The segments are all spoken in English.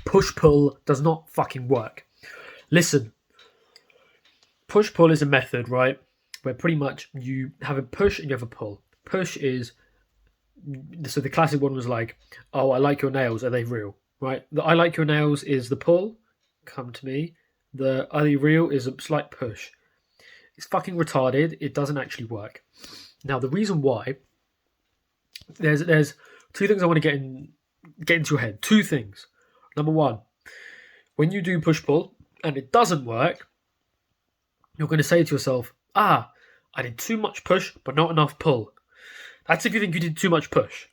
Push-pull does not fucking work. Listen, push-pull is a method, right, where pretty much you have a push and you have a pull. Push is, so the classic one was like, oh, I like your nails, are they real? Right? The I like your nails is the pull, come to me. The are they real is a slight push. It's fucking retarded. It doesn't actually work. Now, the reason why, there's two things I want to get into your head. Two things. Number one, when you do push pull and it doesn't work, you're going to say to yourself, I did too much push but not enough pull. That's if you think you did too much push.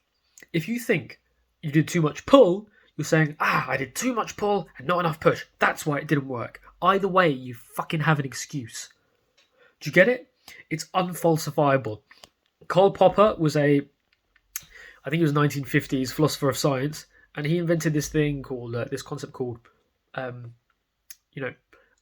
If you think you did too much pull, you're saying, I did too much pull and not enough push. That's why it didn't work. Either way, you fucking have an excuse. Do you get it? It's unfalsifiable. Karl Popper was I think he was 1950s philosopher of science, and he invented this thing called, this concept called, a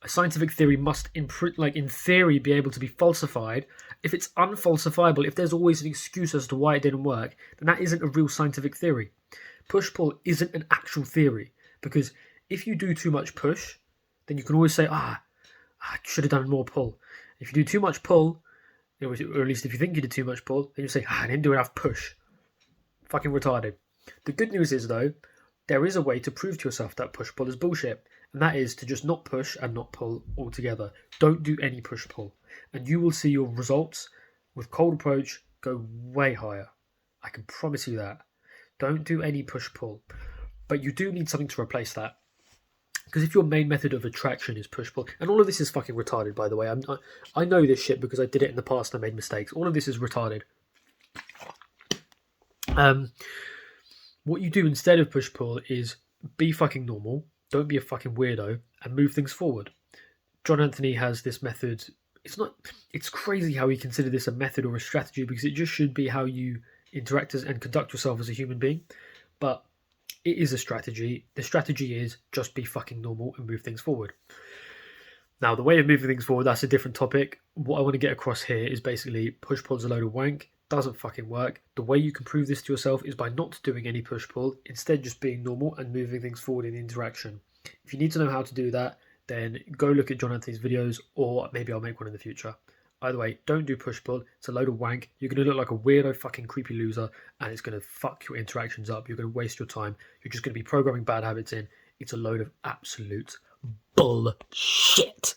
scientific theory must, in theory, be able to be falsified. If it's unfalsifiable, if there's always an excuse as to why it didn't work, then that isn't a real scientific theory. Push-pull isn't an actual theory, because if you do too much push, then you can always say, I should have done more pull. If you do too much pull, or at least if you think you did too much pull, then you say, I didn't do enough push. Fucking retarded. The good news is, though, there is a way to prove to yourself that push-pull is bullshit, and that is to just not push and not pull altogether. Don't do any push-pull, and you will see your results with cold approach go way higher. I can promise you that. Don't do any push-pull, but you do need something to replace that. Because if your main method of attraction is push-pull, and all of this is fucking retarded, by the way. I know this shit because I did it in the past and I made mistakes. All of this is retarded. What you do instead of push-pull is be fucking normal, don't be a fucking weirdo, and move things forward. John Anthony has this method. It's crazy how he considered this a method or a strategy, because it just should be how you interact and conduct yourself as a human being. But it is a strategy. The strategy is just be fucking normal and move things forward. Now, the way of moving things forward, that's a different topic. What I want to get across here is basically push-pull's a load of wank. Doesn't fucking work. The way you can prove this to yourself is by not doing any push-pull, instead just being normal and moving things forward in interaction. If you need to know how to do that, then go look at John Anthony's videos, or maybe I'll make one in the future. Either way, don't do push-pull. It's a load of wank. You're going to look like a weirdo fucking creepy loser, and it's going to fuck your interactions up. You're going to waste your time. You're just going to be programming bad habits in. It's a load of absolute bullshit.